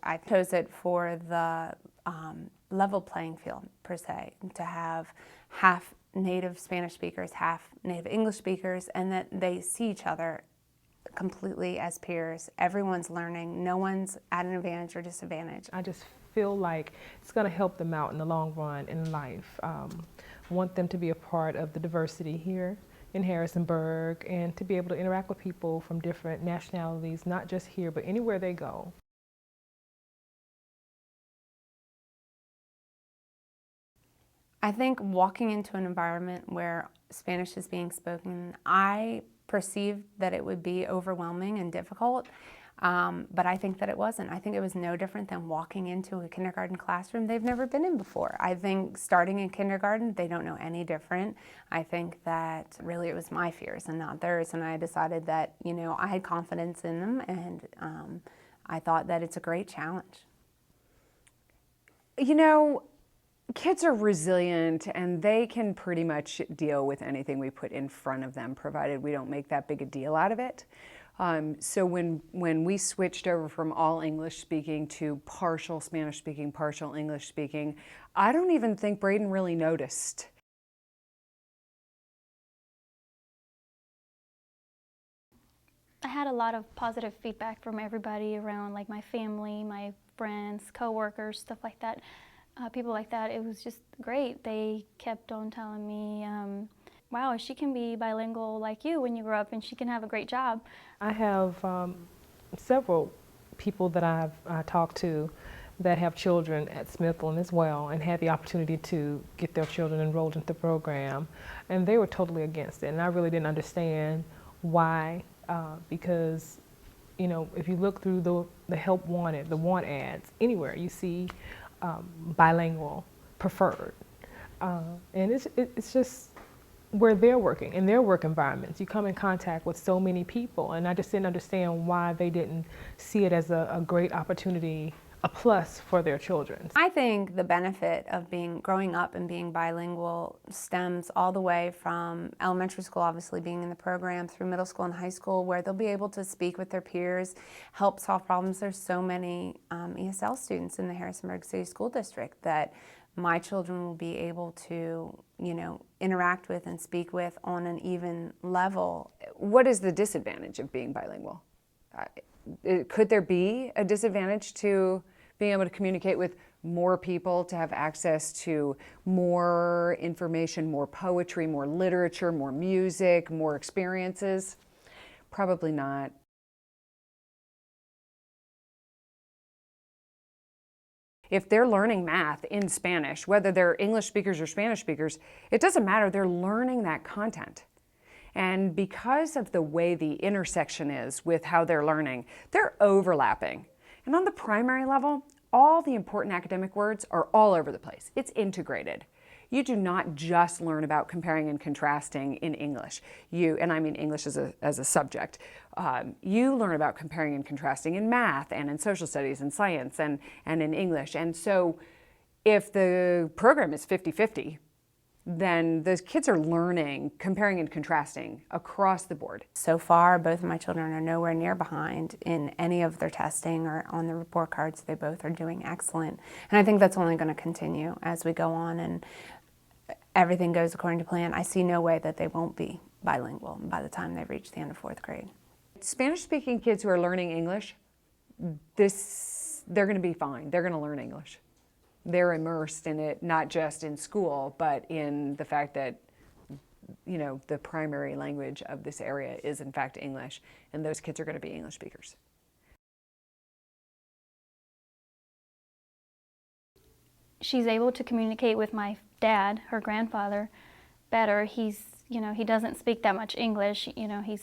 I chose it for the level playing field, per se, to have half native Spanish speakers, half native English speakers, and that they see each other completely as peers. Everyone's learning. No one's at an advantage or disadvantage. I just feel like it's going to help them out in the long run in life. Want them to be a part of the diversity here in Harrisonburg and to be able to interact with people from different nationalities, not just here, but anywhere they go. I think walking into an environment where Spanish is being spoken, I perceived that it would be overwhelming and difficult, but I think that it wasn't. I think it was no different than walking into a kindergarten classroom they've never been in before. I think starting in kindergarten, they don't know any different. I think that really it was my fears and not theirs, and I decided that, you know, I had confidence in them, and I thought that it's a great challenge. You know, kids are resilient and they can pretty much deal with anything we put in front of them, provided we don't make that big a deal out of it. So when we switched over from all English speaking to partial Spanish speaking, partial English speaking, I don't even think Braden really noticed. I had a lot of positive feedback from everybody around, like my family, my friends, coworkers, stuff like that. People like that. It was just great. They kept on telling me, wow, she can be bilingual like you when you grow up, and she can have a great job. I have several people that I've talked to that have children at Smithland as well, and had the opportunity to get their children enrolled into the program, and they were totally against it, and I really didn't understand why, because, you know, if you look through the help wanted, the want ads, anywhere you see bilingual preferred, and it's just where they're working, in their work environments. You come in contact with so many people, and I just didn't understand why they didn't see it as a great opportunity, a plus for their children. I think the benefit of growing up and being bilingual stems all the way from elementary school, obviously being in the program, through middle school and high school, where they'll be able to speak with their peers, help solve problems. There's so many ESL students in the Harrisonburg City School District that my children will be able to, you know, interact with and speak with on an even level. What is the disadvantage of being bilingual? Could there be a disadvantage to being able to communicate with more people, to have access to more information, more poetry, more literature, more music, more experiences? Probably not. If they're learning math in Spanish, whether they're English speakers or Spanish speakers, it doesn't matter, they're learning that content. And because of the way the intersection is with how they're learning, they're overlapping. And on the primary level, all the important academic words are all over the place. It's integrated. You do not just learn about comparing and contrasting in English. And I mean English as a subject. You learn about comparing and contrasting in math and in social studies and science and in English. And so if the program is 50-50, then those kids are learning, comparing and contrasting across the board. So far, both of my children are nowhere near behind in any of their testing or on the report cards. They both are doing excellent. And I think that's only going to continue as we go on and everything goes according to plan. I see no way that they won't be bilingual by the time they reach the end of fourth grade. Spanish-speaking kids who are learning English, they're going to be fine. They're going to learn English. They're immersed in it, not just in school, but in the fact that, you know, the primary language of this area is in fact English, and those kids are going to be English speakers. She's able to communicate with my dad, her grandfather, better. He's, you know, he doesn't speak that much English. You know, he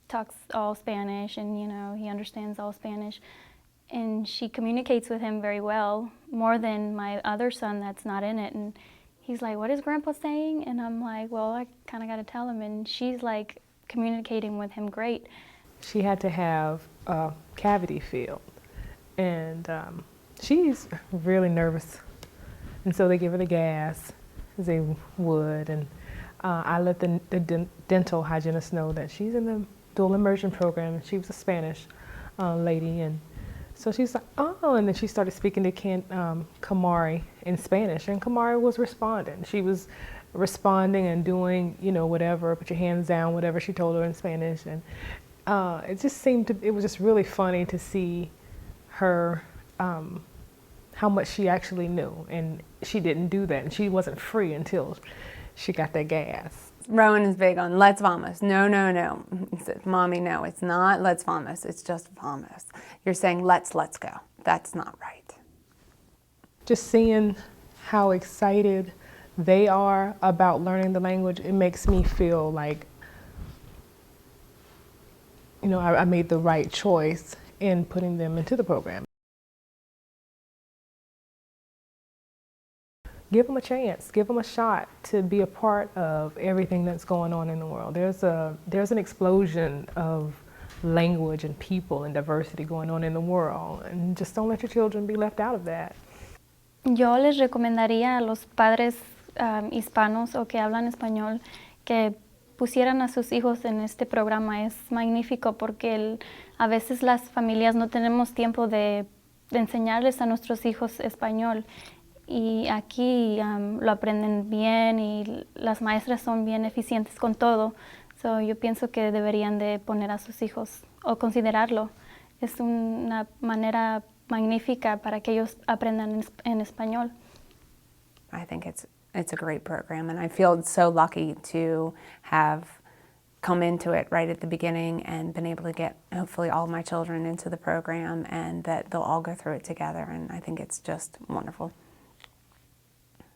talks all Spanish, and, you know, he understands all Spanish. And she communicates with him very well, more than my other son that's not in it. And he's like, what is Grandpa saying? And I'm like, well, I kind of got to tell him. And she's like communicating with him great. She had to have a cavity filled, and she's really nervous. And so they give her the gas, as they would. And I let the dental hygienist know that she's in the dual immersion program, and she was a Spanish lady. And So she's like, oh, and then she started speaking to Kamari in Spanish, and Kamari was responding. She was responding and doing, you know, whatever, put your hands down, whatever she told her in Spanish. And it was just really funny to see her, how much she actually knew. And she didn't do that, and she wasn't free until she got that gas. Rowan is big on let's vamos. No, no, no. He said, Mommy, no, it's not let's vamos. It's just vamos. You're saying let's go. That's not right. Just seeing how excited they are about learning the language, it makes me feel like, you know, I made the right choice in putting them into the program. Give them a chance, give them a shot to be a part of everything that's going on in the world. There's an explosion of language and people and diversity going on in the world, and just don't let your children be left out of that. Yo les recomendaría a los padres hispanos o que hablan español que pusieran a sus hijos en este programa. Es magnífico porque a veces las familias no tenemos tiempo de enseñarles a nuestros hijos español. Y aquí lo aprenden bien y las maestras son bien eficientes con todo. So, yo pienso que deberían de poner a sus hijos o considerarlo. Es una manera magnífica para que ellos aprendan en español. I think it's a great program, and I feel so lucky to have come into it right at the beginning and been able to get hopefully all of my children into the program, and that they'll all go through it together, and I think it's just wonderful.